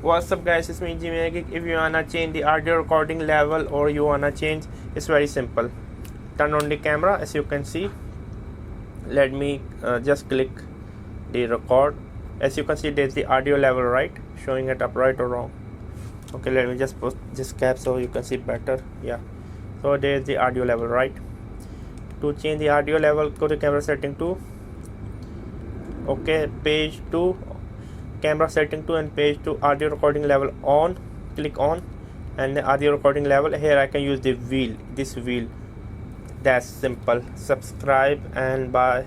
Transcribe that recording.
What's up guys, it's me Jimmy. If you wanna change the audio recording level or you wanna change, it's very simple. Turn on the camera. As you can see, let me just click the record. As you can see, there's the audio level, right? Showing it up, right or wrong? Okay, let me just put this cap so you can see better. Yeah, so there's the audio level, right? To change the audio level, go to camera setting 2. Okay, page 2, camera setting 2 and page 2, audio recording level on. Click on, and the audio recording level here I can use the wheel, this wheel. That's simple. Subscribe and bye.